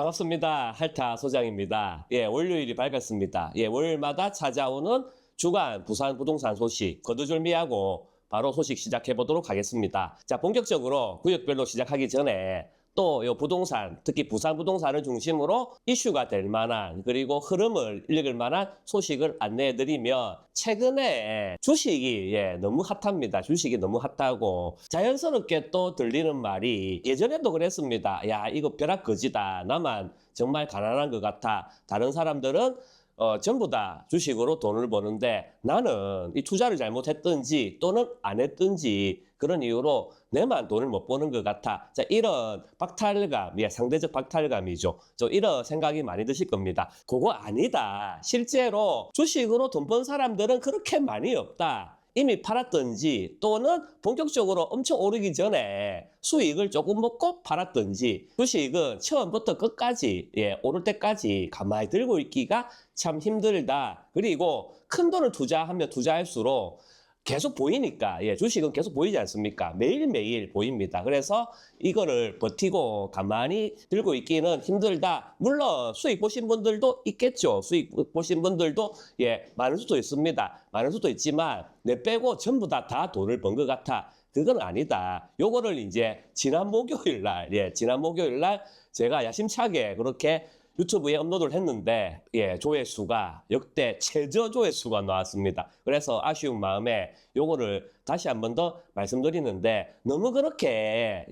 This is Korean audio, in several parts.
반갑습니다. 할타 소장입니다. 예, 월요일이 밝았습니다. 예, 월요일마다 찾아오는 주간 부산 부동산 소식 거두절미하고 바로 소식 시작해 보도록 하겠습니다. 자, 본격적으로 구역별로 시작하기 전에 또 요 부동산, 특히 부산 부동산을 중심으로 이슈가 될 만한 그리고 흐름을 읽을 만한 소식을 안내해 드리면 최근에 주식이 너무 핫합니다. 주식이 너무 핫하고 자연스럽게 또 들리는 말이 예전에도 그랬습니다. 야, 이거 벼락 거지다. 나만 정말 가난한 것 같아. 다른 사람들은 전부 다 주식으로 돈을 버는데 나는 이 투자를 잘못했든지 또는 안 했든지 그런 이유로 내만 돈을 못 버는 것 같아. 자, 이런 박탈감, 상대적 박탈감이죠. 이런 생각이 많이 드실 겁니다. 그거 아니다. 실제로 주식으로 돈 번 사람들은 그렇게 많이 없다. 이미 팔았든지 또는 본격적으로 엄청 오르기 전에 수익을 조금 먹고 팔았든지 주식은 처음부터 끝까지 오를 때까지 가만히 들고 있기가 참 힘들다. 그리고 큰 돈을 투자하면 투자할수록 계속 보이니까 주식은 계속 보이지 않습니까? 매일매일 보입니다. 그래서 이거를 버티고 가만히 들고 있기는 힘들다. 물론 수익 보신 분들도 있겠죠. 수익 보신 분들도 많을 수도 있습니다. 많을 수도 있지만 내 빼고 전부 다 돈을 번 것 같아. 그건 아니다. 요거를 이제 지난 목요일 날 제가 야심차게 그렇게 유튜브에 업로드를 했는데 조회수가 역대 최저 조회수가 나왔습니다. 그래서 아쉬운 마음에 요거를 다시 한 번 더 말씀드리는데 너무 그렇게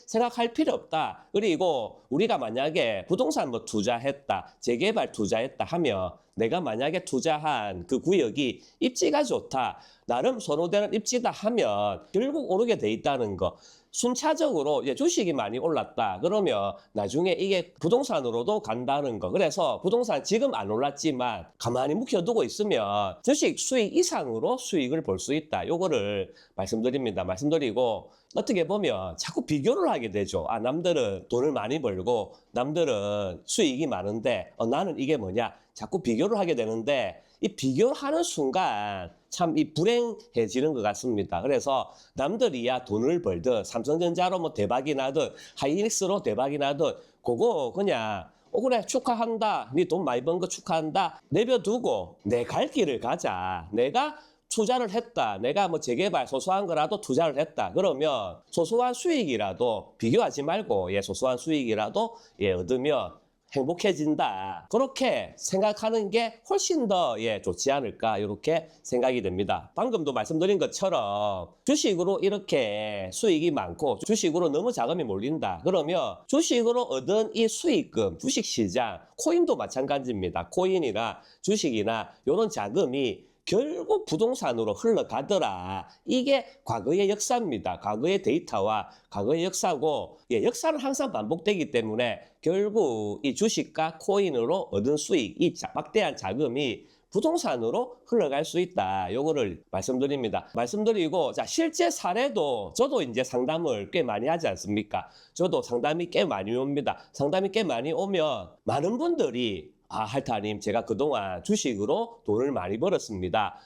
생각할 필요 없다. 그리고 우리가 만약에 부동산 뭐 투자했다, 재개발 투자했다 하면 내가 만약에 투자한 그 구역이 입지가 좋다, 나름 선호되는 입지다 하면 결국 오르게 돼 있다는 거. 순차적으로 주식이 많이 올랐다. 그러면 나중에 이게 부동산으로도 간다는 거. 그래서 부동산 지금 안 올랐지만 가만히 묵혀두고 있으면 주식 수익 이상으로 수익을 볼 수 있다. 요거를 말씀드립니다. 말씀드리고 어떻게 보면 자꾸 비교를 하게 되죠. 아, 남들은 돈을 많이 벌고 남들은 수익이 많은데 나는 이게 뭐냐. 자꾸 비교를 하게 되는데 이 비교하는 순간 참 이 불행해지는 것 같습니다. 그래서 남들이야 돈을 벌든 삼성전자로 뭐 대박이 나든 하이닉스로 대박이 나든 그거 그냥 그래 축하한다. 네 돈 많이 번 거 축하한다. 내버려두고 내 갈 길을 가자. 내가 투자를 했다. 내가 뭐 재개발 소소한 거라도 투자를 했다. 그러면 소소한 수익이라도 비교하지 말고 소소한 수익이라도 얻으면 행복해진다. 그렇게 생각하는 게 훨씬 더 좋지 않을까 이렇게 생각이 됩니다. 방금도 말씀드린 것처럼 주식으로 이렇게 수익이 많고 주식으로 너무 자금이 몰린다. 그러면 주식으로 얻은 이 수익금, 주식시장, 코인도 마찬가지입니다. 코인이나 주식이나 이런 자금이 결국 부동산으로 흘러가더라. 이게 과거의 역사입니다. 과거의 데이터와 과거의 역사고 역사는 항상 반복되기 때문에 결국 이 주식과 코인으로 얻은 수익, 이 막대한 자금이 부동산으로 흘러갈 수 있다. 요거를 말씀드립니다. 말씀드리고 자 실제 사례도 저도 이제 상담을 꽤 많이 하지 않습니까? 저도 상담이 꽤 많이 옵니다. 상담이 꽤 많이 오면 많은 분들이 할타님, 제가 그동안 주식으로 돈을 많이 벌었습니다.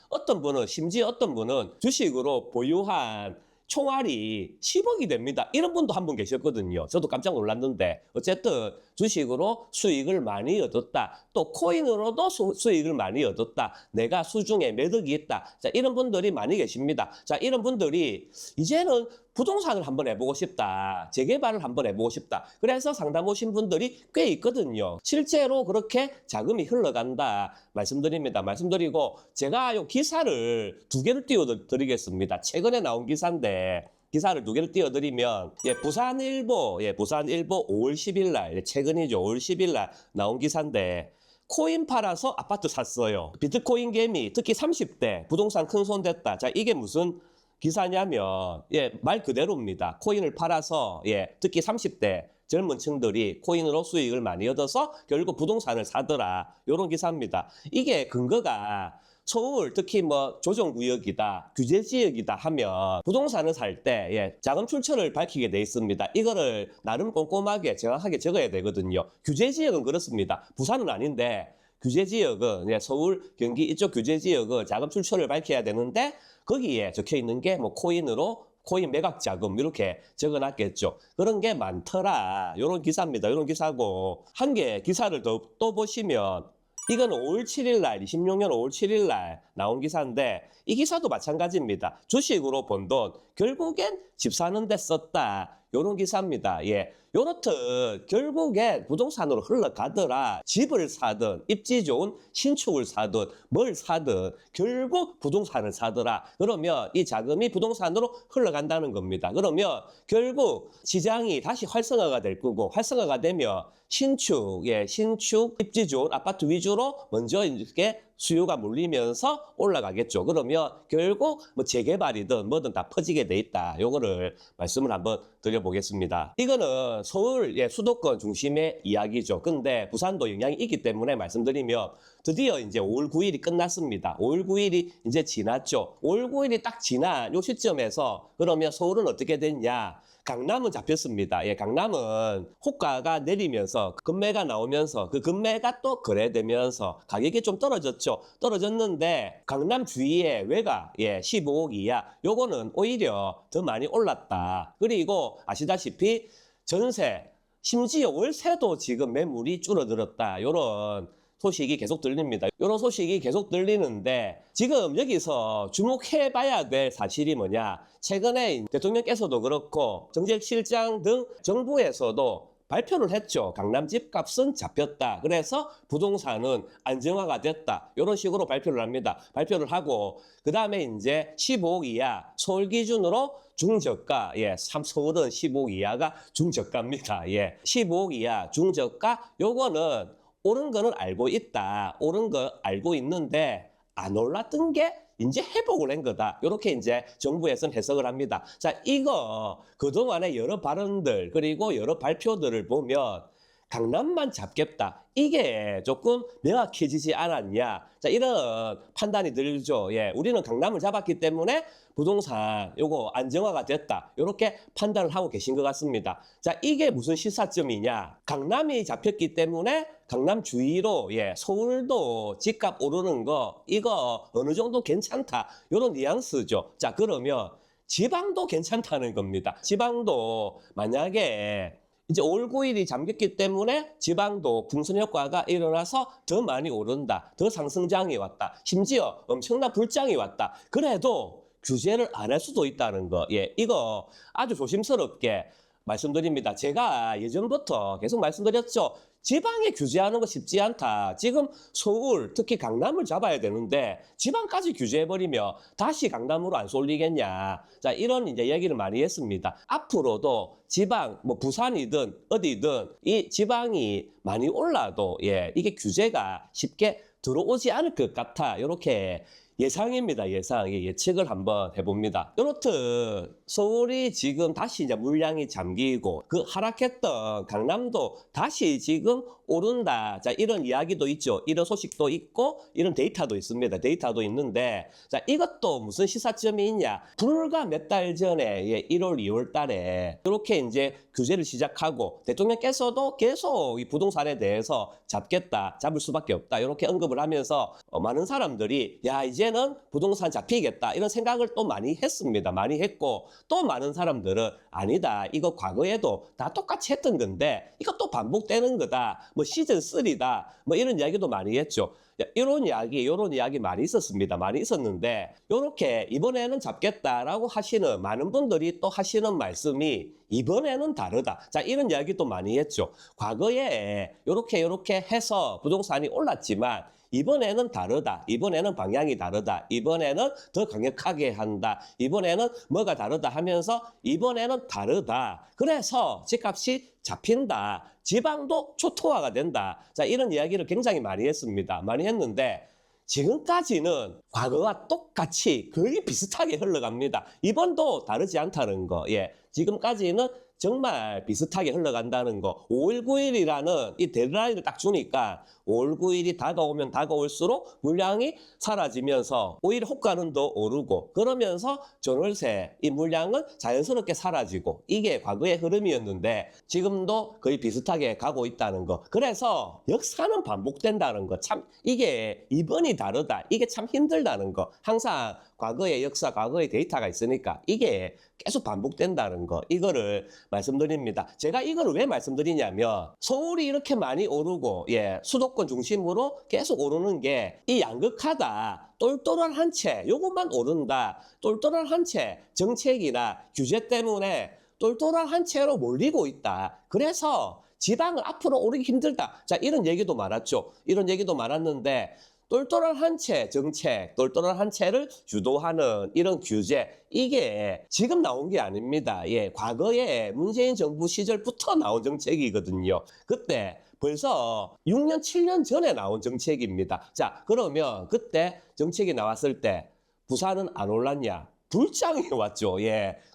심지어 어떤 분은 주식으로 보유한 총알이 10억이 됩니다. 이런 분도 한 분 계셨거든요. 저도 깜짝 놀랐는데 어쨌든 주식으로 수익을 많이 얻었다. 또 코인으로도 수익을 많이 얻었다. 내가 수중에 매덕이 있다. 자, 이런 분들이 많이 계십니다. 자, 이런 분들이 이제는 부동산을 한번 해보고 싶다. 재개발을 한번 해보고 싶다. 그래서 상담 오신 분들이 꽤 있거든요. 실제로 그렇게 자금이 흘러간다. 말씀드립니다. 말씀드리고 제가 이 기사를 2개를 띄워드리겠습니다. 최근에 나온 기사인데 기사를 2개를 띄워드리면 부산일보 5월 10일 날 최근이죠. 5월 10일 날 나온 기사인데 코인 팔아서 아파트 샀어요. 비트코인 개미 특히 30대 부동산 큰 손 됐다. 자, 이게 무슨 기사냐면 말 그대로입니다. 코인을 팔아서 특히 30대 젊은 층들이 코인으로 수익을 많이 얻어서 결국 부동산을 사더라. 이런 기사입니다. 이게 근거가 서울 특히 뭐 조정구역이다, 규제지역이다 하면 부동산을 살 때 자금 출처를 밝히게 돼 있습니다. 이거를 나름 꼼꼼하게 정확하게 적어야 되거든요. 규제지역은 그렇습니다. 부산은 아닌데 규제지역은 서울, 경기 이쪽 규제지역은 자금 출처를 밝혀야 되는데 거기에 적혀 있는 게 뭐 코인으로 코인 매각 자금 이렇게 적어놨겠죠. 그런 게 많더라. 이런 기사입니다. 이런 기사고 한 개 기사를 더 또 보시면 이거는 5월 7일 날 26년 5월 7일 날 나온 기사인데 이 기사도 마찬가지입니다. 주식으로 번 돈 결국엔 집 사는 데 썼다. 요런 기사입니다. 예. 요렇듯 결국엔 부동산으로 흘러가더라. 집을 사든 입지 좋은 신축을 사든 뭘 사든 결국 부동산을 사더라. 그러면 이 자금이 부동산으로 흘러간다는 겁니다. 그러면 결국 시장이 다시 활성화가 될 거고 활성화가 되면 신축, 신축 입지 좋은 아파트 위주로 먼저 이렇게 수요가 몰리면서 올라가겠죠. 그러면 결국 뭐 재개발이든 뭐든 다 퍼지게 돼 있다. 요거를 말씀을 한번 드려보겠습니다. 이거는 서울 수도권 중심의 이야기죠. 근데 부산도 영향이 있기 때문에 말씀드리면 드디어 이제 5월 9일이 끝났습니다. 5월 9일이 이제 지났죠. 5월 9일이 딱 지난 요 시점에서 그러면 서울은 어떻게 됐냐? 강남은 잡혔습니다. 강남은 호가가 내리면서 금매가 나오면서 그 금매가 또 거래되면서 가격이 좀 떨어졌죠. 떨어졌는데 강남 주위의 외가 15억 이하 요거는 오히려 더 많이 올랐다. 그리고 아시다시피 전세 심지어 월세도 지금 매물이 줄어들었다. 요런 소식이 계속 들립니다. 이런 소식이 계속 들리는데 지금 여기서 주목해봐야 될 사실이 뭐냐. 최근에 대통령께서도 그렇고 정책실장 등 정부에서도 발표를 했죠. 강남 집값은 잡혔다. 그래서 부동산은 안정화가 됐다. 이런 식으로 발표를 합니다. 발표를 하고 그 다음에 이제 15억 이하 서울 기준으로 중저가, 서울은 15억 이하가 중저가입니다. 15억 이하 중저가 요거는 오른 거는 알고 있다. 오른 거 알고 있는데 안 올랐던 게 이제 회복을 한 거다. 이렇게 이제 정부에서는 해석을 합니다. 자, 이거 그동안의 여러 발언들 그리고 여러 발표들을 보면 강남만 잡겠다. 이게 조금 명확해지지 않았냐. 자, 이런 판단이 들죠. 우리는 강남을 잡았기 때문에 부동산 요거 안정화가 됐다. 이렇게 판단을 하고 계신 것 같습니다. 자, 이게 무슨 시사점이냐. 강남이 잡혔기 때문에 강남 주위로 서울도 집값 오르는 거 이거 어느 정도 괜찮다. 이런 뉘앙스죠. 자, 그러면 지방도 괜찮다는 겁니다. 지방도 만약에 이제 5월 9일이 잠겼기 때문에 지방도 풍선 효과가 일어나서 더 많이 오른다. 더 상승장이 왔다. 심지어 엄청난 불장이 왔다. 그래도 규제를 안 할 수도 있다는 거. 이거 아주 조심스럽게 말씀드립니다. 제가 예전부터 계속 말씀드렸죠. 지방에 규제하는 거 쉽지 않다. 지금 서울, 특히 강남을 잡아야 되는데 지방까지 규제해버리면 다시 강남으로 안 쏠리겠냐. 자, 이런 이제 얘기를 많이 했습니다. 앞으로도 지방, 뭐 부산이든 어디든 이 지방이 많이 올라도 이게 규제가 쉽게 들어오지 않을 것 같아. 이렇게 예상입니다. 예측을 한번 해봅니다. 이렇듯 서울이 지금 다시 이제 물량이 잠기고 그 하락했던 강남도 다시 지금 오른다. 자, 이런 이야기도 있죠. 이런 소식도 있고 이런 데이터도 있습니다. 데이터도 있는데 자, 이것도 무슨 시사점이 있냐. 불과 몇 달 전에 1월, 2월 달에 이렇게 이제 규제를 시작하고 대통령께서도 계속 이 부동산에 대해서 잡을 수밖에 없다. 이렇게 언급을 하면서 많은 사람들이 야, 이제는 부동산 잡히겠다. 이런 생각을 또 많이 했습니다. 많이 했고 또 많은 사람들은 아니다. 이거 과거에도 다 똑같이 했던 건데 이것도 반복되는 거다. 뭐 시즌 3다. 뭐 이런 이야기도 많이 했죠. 이런 이야기 많이 있었습니다. 많이 있었는데 이렇게 이번에는 잡겠다라고 하시는 많은 분들이 또 하시는 말씀이 이번에는 다르다. 자, 이런 이야기도 많이 했죠. 과거에 이렇게 해서 부동산이 올랐지만 이번에는 다르다. 이번에는 방향이 다르다. 이번에는 더 강력하게 한다. 이번에는 뭐가 다르다 하면서 이번에는 다르다. 그래서 집값이 잡힌다. 지방도 초토화가 된다. 자, 이런 이야기를 굉장히 많이 했습니다. 많이 했는데 지금까지는 과거와 똑같이 거의 비슷하게 흘러갑니다. 이번도 다르지 않다는 거. 지금까지는 정말 비슷하게 흘러간다는 거. 5월 9일이라는 이 데드라인을 딱 주니까 5월 9일이 다가오면 다가올수록 물량이 사라지면서 오히려 호가는 더 오르고 그러면서 전월세 이 물량은 자연스럽게 사라지고 이게 과거의 흐름이었는데 지금도 거의 비슷하게 가고 있다는 거. 그래서 역사는 반복된다는 거. 참 이게 이번이 다르다. 이게 참 힘들다는 거. 항상 과거의 역사, 과거의 데이터가 있으니까 이게 계속 반복된다는 거. 이거를 말씀드립니다. 제가 이거를 왜 말씀드리냐면 서울이 이렇게 많이 오르고 수도권 중심으로 계속 오르는 게 이 양극화다. 똘똘한 한 채, 요것만 오른다. 똘똘한 한 채, 정책이나 규제 때문에 똘똘한 한 채로 몰리고 있다. 그래서 지방은 앞으로 오르기 힘들다. 자, 이런 얘기도 많았죠. 이런 얘기도 많았는데 똘똘한 한 채 정책, 똘똘한 한 채를 주도하는 이런 규제, 이게 지금 나온 게 아닙니다. 과거에 문재인 정부 시절부터 나온 정책이거든요. 그때 벌써 6년, 7년 전에 나온 정책입니다. 자, 그러면 그때 정책이 나왔을 때 부산은 안 올랐냐? 불장이 왔죠.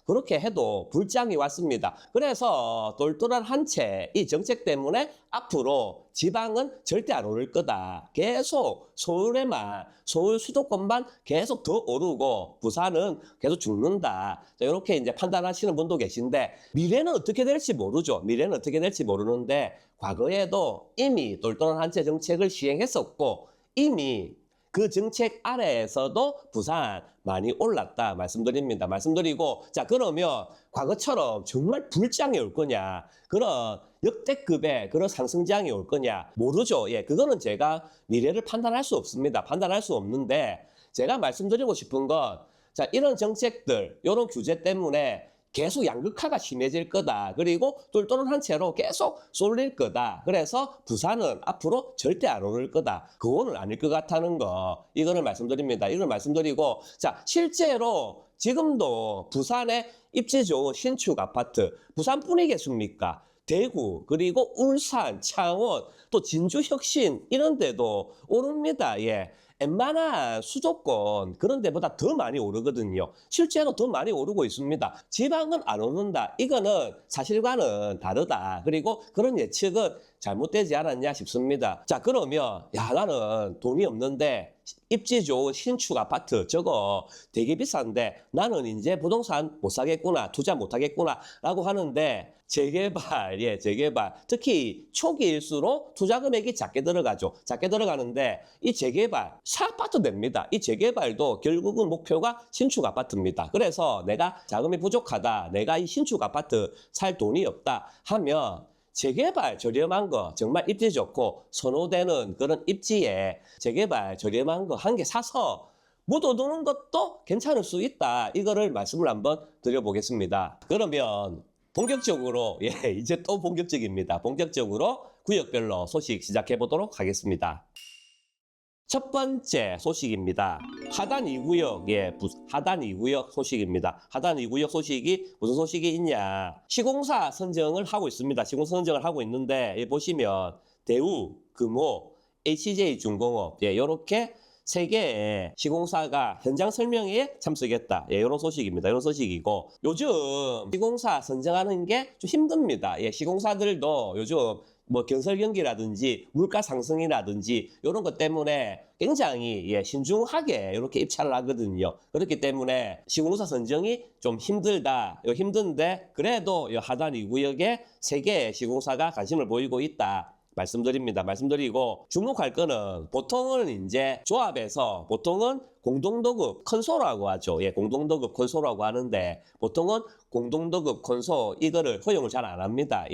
그렇게 해도 불장이 왔습니다. 그래서 똘똘한 한 채 이 정책 때문에 앞으로 지방은 절대 안 오를 거다. 계속 서울에만, 서울 수도권만 계속 더 오르고 부산은 계속 죽는다. 자, 이렇게 이제 판단하시는 분도 계신데 미래는 어떻게 될지 모르죠. 미래는 어떻게 될지 모르는데 과거에도 이미 똘똘한 한 채 정책을 시행했었고 이미 그 정책 아래에서도 부산 많이 올랐다 말씀드립니다. 말씀드리고 자 그러면 과거처럼 정말 불장이 올 거냐 그런 역대급의 그런 상승장이 올 거냐 모르죠. 그거는 제가 미래를 판단할 수 없습니다. 판단할 수 없는데 제가 말씀드리고 싶은 건 자 이런 정책들 이런 규제 때문에 계속 양극화가 심해질 거다. 그리고 똘똘한 한 채로 계속 쏠릴 거다. 그래서 부산은 앞으로 절대 안 오를 거다. 그거는 아닐 것 같다는 거. 이거를 말씀드립니다. 이걸 말씀드리고 자 실제로 지금도 부산에 입지 좋은 신축 아파트 부산뿐이겠습니까? 대구 그리고 울산, 창원 또 진주 혁신 이런 데도 오릅니다. 웬만한 수도권 그런 데보다 더 많이 오르거든요. 실제로 더 많이 오르고 있습니다. 지방은 안 오른다. 이거는 사실과는 다르다. 그리고 그런 예측은 잘못되지 않았냐 싶습니다. 자 그러면 나는 돈이 없는데 입지 좋은 신축 아파트 저거 되게 비싼데 나는 이제 부동산 못 사겠구나 투자 못 하겠구나 라고 하는데 재개발 재개발 특히 초기일수록 투자 금액이 작게 들어가죠. 작게 들어가는데 이 재개발 샤아파트 냅니다. 이 재개발도 결국은 목표가 신축 아파트입니다. 그래서 내가 자금이 부족하다 내가 이 신축 아파트 살 돈이 없다 하면 재개발 저렴한 거 정말 입지 좋고 선호되는 그런 입지에 재개발 저렴한 거 한 개 사서 묻어두는 것도 괜찮을 수 있다. 이거를 말씀을 한번 드려보겠습니다. 그러면 본격적으로 이제 또 본격적입니다. 본격적으로 구역별로 소식 시작해 보도록 하겠습니다. 첫 번째 소식입니다. 하단 2구역, 하단 2구역 소식입니다. 하단 2구역 소식이 무슨 소식이 있냐. 시공사 선정을 하고 있습니다. 시공사 선정을 하고 있는데, 보시면, 대우, 금호, HJ중공업, 이렇게 세 개의 시공사가 현장 설명회에 참석했다. 이런 소식입니다. 이런 소식이고, 요즘 시공사 선정하는 게 좀 힘듭니다. 시공사들도 요즘 뭐 건설 경기라든지 물가 상승이라든지 이런 것 때문에 굉장히 신중하게 이렇게 입찰을 하거든요. 그렇기 때문에 시공사 선정이 좀 힘들다. 힘든데 그래도 하단 2구역에 3개의 시공사가 관심을 보이고 있다. 말씀드립니다. 말씀드리고 주목할 거는 보통은 이제 조합에서 보통은 공동도급 컨소라고 하죠. 공동도급 컨소라고 하는데 보통은 공동도급 컨소 이거를 허용을 잘 안 합니다.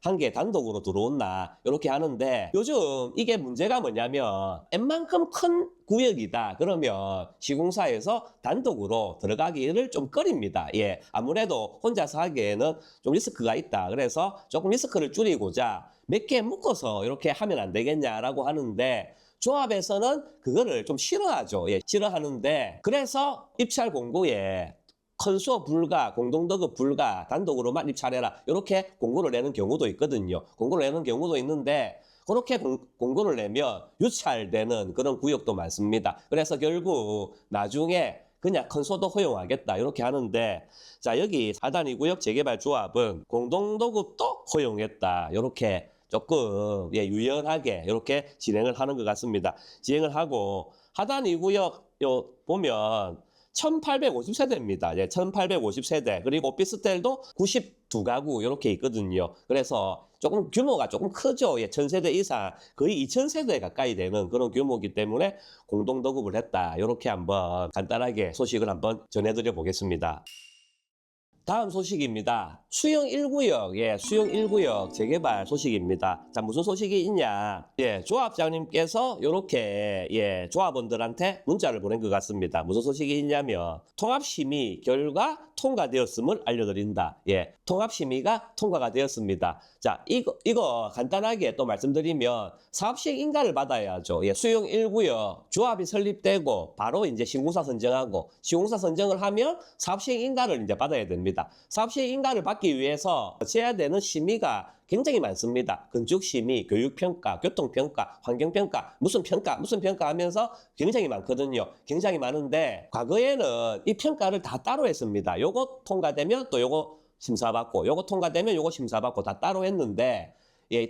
한 개 단독으로 들어온나 이렇게 하는데 요즘 이게 문제가 뭐냐면 웬만큼 큰 구역이다. 그러면 시공사에서 단독으로 들어가기를 좀 꺼립니다. 아무래도 혼자서 하기에는 좀 리스크가 있다. 그래서 조금 리스크를 줄이고자 몇 개 묶어서 이렇게 하면 안 되겠냐라고 하는데 조합에서는 그거를 좀 싫어하죠. 싫어하는데 그래서 입찰 공고에 컨소 불가, 공동도급 불가, 단독으로만 입찰해라. 이렇게 공고를 내는 경우도 있거든요. 공고를 내는 경우도 있는데 그렇게 공고를 내면 유찰되는 그런 구역도 많습니다. 그래서 결국 나중에 그냥 큰 소도 허용하겠다 이렇게 하는데 자 여기 4단위 구역 재개발 조합은 공동도급도 허용했다 이렇게 조금 유연하게 이렇게 진행을 하는 것 같습니다. 진행을 하고 하단위 구역 요 보면 1850세대입니다. 1850세대. 그리고 오피스텔도 92가구 이렇게 있거든요. 그래서 조금 규모가 조금 크죠. 1000세대 이상 거의 2000세대 가까이 되는 그런 규모이기 때문에 공동도급을 했다. 이렇게 한번 간단하게 소식을 한번 전해드려 보겠습니다. 다음 소식입니다. 수영 1구역, 수영 1구역 재개발 소식입니다. 자, 무슨 소식이 있냐? 조합장님께서 이렇게, 조합원들한테 문자를 보낸 것 같습니다. 무슨 소식이 있냐면, 통합심의 결과 통과되었음을 알려드린다. 통합심의가 통과가 되었습니다. 자, 이거 간단하게 또 말씀드리면, 사업시행 인가를 받아야죠. 수용 1구역 조합이 설립되고, 바로 이제 신공사 선정하고, 신공사 선정을 하면 사업시행 인가를 이제 받아야 됩니다. 사업시행 인가를 받기 위해서 해야 되는 심의가 굉장히 많습니다. 건축심의, 교육평가, 교통평가, 환경평가, 무슨 평가 하면서 굉장히 많거든요. 굉장히 많은데 과거에는 이 평가를 다 따로 했습니다. 요거 통과되면 또 요거 심사받고 요거 통과되면 요거 심사받고 다 따로 했는데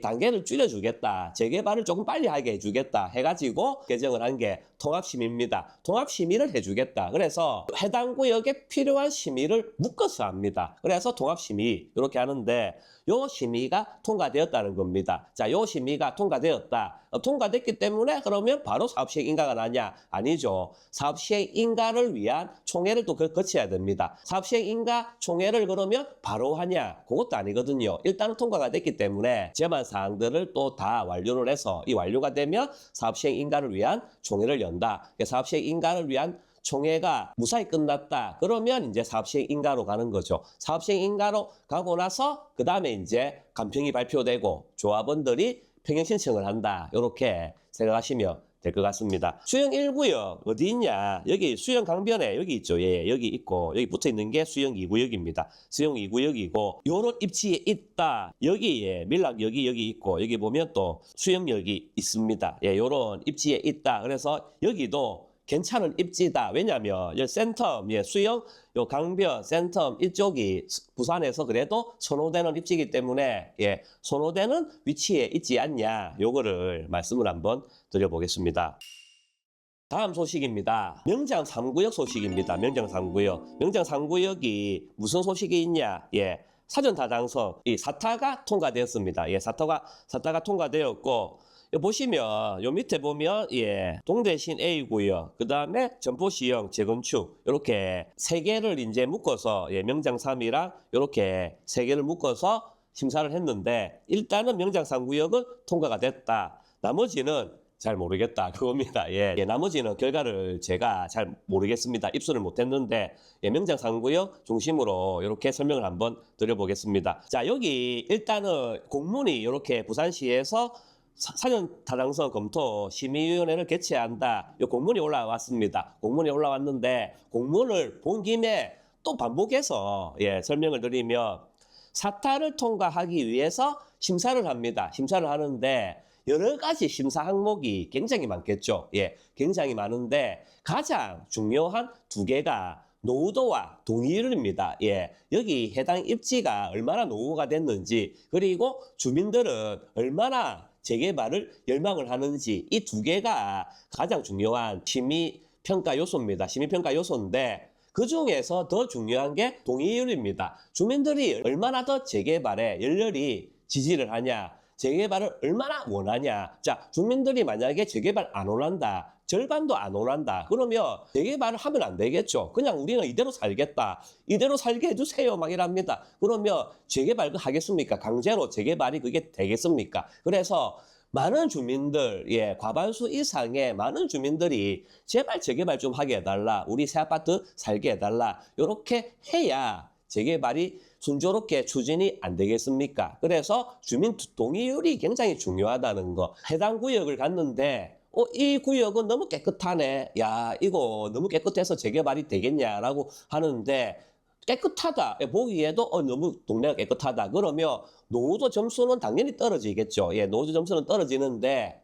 단계를 줄여주겠다. 재개발을 조금 빨리 하게 해주겠다. 해가지고 개정을 한 게 통합심의입니다. 통합심의를 해주겠다. 그래서 해당 구역에 필요한 심의를 묶어서 합니다. 그래서 통합심의 이렇게 하는데 요 심의가 통과되었다는 겁니다. 자, 요 심의가 통과되었다. 통과됐기 때문에 그러면 바로 사업시행 인가가 나냐? 아니죠. 사업시행 인가를 위한 총회를 또 거쳐야 됩니다. 사업시행 인가 총회를 그러면 바로 하냐? 그것도 아니거든요. 일단은 통과가 됐기 때문에 제만 사항들을 또 다 완료를 해서 이 완료가 되면 사업시행 인가를 위한 총회를 연다. 사업시행 인가를 위한 총회가 무사히 끝났다. 그러면 이제 사업시행 인가로 가는 거죠. 사업시행 인가로 가고 나서 그 다음에 이제 간평이 발표되고 조합원들이 평형 신청을 한다. 이렇게 생각하시면 될 것 같습니다. 수영 1구역 어디 있냐? 여기 수영 강변에 여기 있죠. 여기 있고 여기 붙어 있는 게 수영 2구역입니다. 수영 2구역이고 요런 입지에 있다. 여기에 밀락역이 여기 있고 여기 보면 또 수영역이 있습니다. 요런 입지에 있다. 그래서 여기도 괜찮은 입지다. 왜냐하면 센텀, 수영, 강변, 센텀 이쪽이 부산에서 그래도 선호되는 입지이기 때문에 선호되는 위치에 있지 않냐. 요거를 말씀을 한번 드려보겠습니다. 다음 소식입니다. 명장 3구역 소식입니다. 명장 3구역. 명장 3구역이 무슨 소식이 있냐? 사전타당성 이 사타가 통과되었습니다. 사타가 통과되었고 보시면 요 밑에 보면 동대신 A구역 그 다음에 전포시형 재건축 이렇게 세 개를 이제 묶어서 명장 3이랑 이렇게 세 개를 묶어서 심사를 했는데 일단은 명장 3구역은 통과가 됐다. 나머지는 잘 모르겠다 그겁니다. 나머지는 결과를 제가 잘 모르겠습니다. 입수를 못했는데 명장 3구역 중심으로 이렇게 설명을 한번 드려보겠습니다. 자, 여기 일단은 공문이 이렇게 부산시에서 사전타당성 검토 심의위원회를 개최한다. 이 공문이 올라왔습니다. 공문이 올라왔는데 공문을 본 김에 또 반복해서 설명을 드리면 사타를 통과하기 위해서 심사를 합니다. 심사를 하는데 여러 가지 심사 항목이 굉장히 많겠죠. 굉장히 많은데 가장 중요한 두 개가 노후도와 동의율입니다. 여기 해당 입지가 얼마나 노후가 됐는지 그리고 주민들은 얼마나 재개발을 열망을 하는지 이 두 개가 가장 중요한 심의평가 요소입니다. 심의평가 요소인데 그 중에서 더 중요한 게 동의율입니다. 주민들이 얼마나 더 재개발에 열렬히 지지를 하냐, 재개발을 얼마나 원하냐. 자, 주민들이 만약에 재개발 안 원한다. 절반도 안 원한다. 그러면 재개발을 하면 안 되겠죠. 그냥 우리는 이대로 살겠다. 이대로 살게 해주세요. 막 이랍니다. 그러면 재개발 하겠습니까? 강제로 재개발이 그게 되겠습니까? 그래서 많은 주민들, 과반수 이상의 많은 주민들이 제발 재개발 좀 하게 해달라. 우리 새 아파트 살게 해달라. 이렇게 해야 재개발이 순조롭게 추진이 안 되겠습니까? 그래서 주민 동의율이 굉장히 중요하다는 거. 해당 구역을 갔는데 이 구역은 너무 깨끗하네. 야, 이거 너무 깨끗해서 재개발이 되겠냐라고 하는데 깨끗하다. 보기에도 너무 동네가 깨끗하다. 그러면 노후도 점수는 당연히 떨어지겠죠. 노후도 점수는 떨어지는데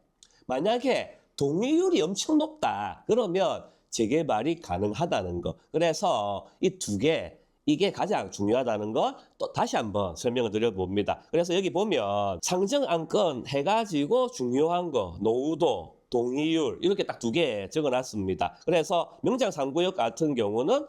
만약에 동의율이 엄청 높다. 그러면 재개발이 가능하다는 거. 그래서 이 두 개, 이게 가장 중요하다는 거 또 다시 한번 설명을 드려봅니다. 그래서 여기 보면 상정안건 해가지고 중요한 거, 노후도, 동의율 이렇게 딱 두 개 적어놨습니다. 그래서 명장 3구역 같은 경우는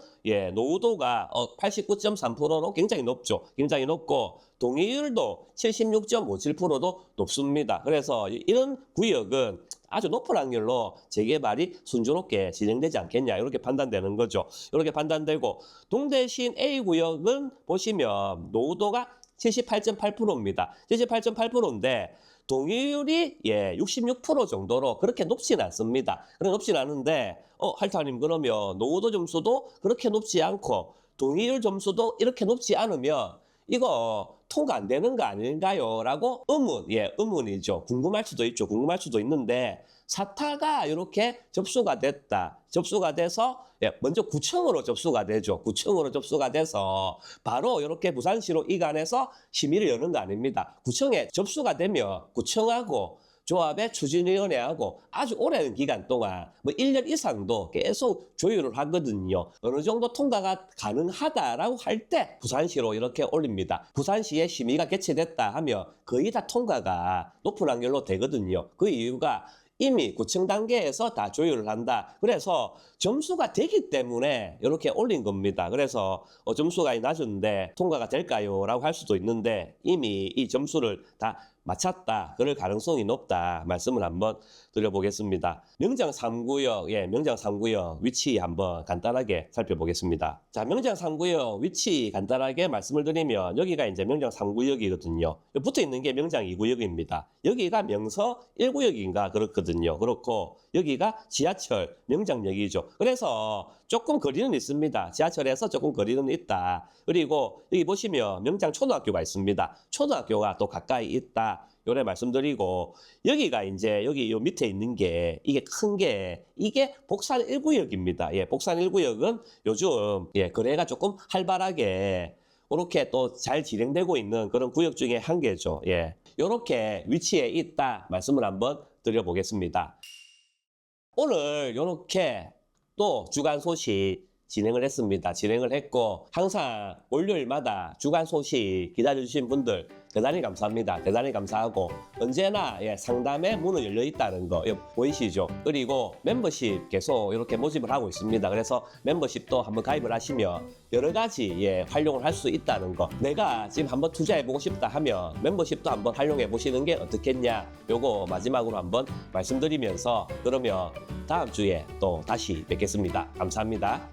노후도가 89.3%로 굉장히 높죠. 굉장히 높고 동의율도 76.57%도 높습니다. 그래서 이런 구역은 아주 높은 확률로 재개발이 순조롭게 진행되지 않겠냐 이렇게 판단되는 거죠. 이렇게 판단되고 동대신 A구역은 보시면 노후도가 78.8%입니다. 78.8%인데 동의율이 66% 정도로 그렇게 높지는 않습니다. 그렇게 높지는 않은데 할타님 그러면 노후도 점수도 그렇게 높지 않고 동의율 점수도 이렇게 높지 않으면 이거 통과 안 되는 거 아닌가요? 라고 의문이죠. 궁금할 수도 있죠. 궁금할 수도 있는데 사타가 이렇게 접수가 됐다. 접수가 돼서 먼저 구청으로 접수가 되죠. 구청으로 접수가 돼서 바로 이렇게 부산시로 이관해서 심의를 여는 거 아닙니다. 구청에 접수가 되면 구청하고 조합의 추진위원회하고 아주 오랜 기간 동안 1년 이상도 계속 조율을 하거든요. 어느 정도 통과가 가능하다라고 할 때 부산시로 이렇게 올립니다. 부산시에 심의가 개최됐다 하면 거의 다 통과가 높은 확률로 되거든요. 그 이유가 이미 구청 단계에서 다 조율을 한다. 그래서 점수가 되기 때문에 이렇게 올린 겁니다. 그래서 점수가 낮은데 통과가 될까요? 라고 할 수도 있는데 이미 이 점수를 다 맞췄다. 그럴 가능성이 높다. 말씀을 한번 드려보겠습니다. 명장 3구역, 명장 3구역 위치 한번 간단하게 살펴보겠습니다. 자, 명장 3구역 위치 간단하게 말씀을 드리면 여기가 이제 명장 3구역이거든요. 붙어 있는 게 명장 2구역입니다. 여기가 명서 1구역인가 그렇거든요. 그렇고 여기가 지하철 명장역이죠. 그래서 조금 거리는 있습니다. 지하철에서 조금 거리는 있다. 그리고 여기 보시면 명장 초등학교가 있습니다. 초등학교가 또 가까이 있다. 요래 말씀드리고 여기가 이제 여기 요 밑에 있는 게 이게 큰 게 이게 복산 1구역입니다. 복산 1구역은 요즘 거래가 조금 활발하게 이렇게 또 잘 진행되고 있는 그런 구역 중에 한 개죠. 요렇게 위치에 있다 말씀을 한번 드려보겠습니다. 오늘 이렇게 또 주간 소식 진행을 했습니다. 진행을 했고 항상 월요일마다 주간 소식 기다려주신 분들 대단히 감사합니다. 대단히 감사하고 언제나 상담의 문은 열려 있다는 거 보이시죠? 그리고 멤버십 계속 이렇게 모집을 하고 있습니다. 그래서 멤버십도 한번 가입을 하시면 여러 가지 활용을 할 수 있다는 거. 내가 지금 한번 투자해보고 싶다 하면 멤버십도 한번 활용해 보시는 게 어떻겠냐. 요거 마지막으로 한번 말씀드리면서 그러면 다음 주에 또 다시 뵙겠습니다. 감사합니다.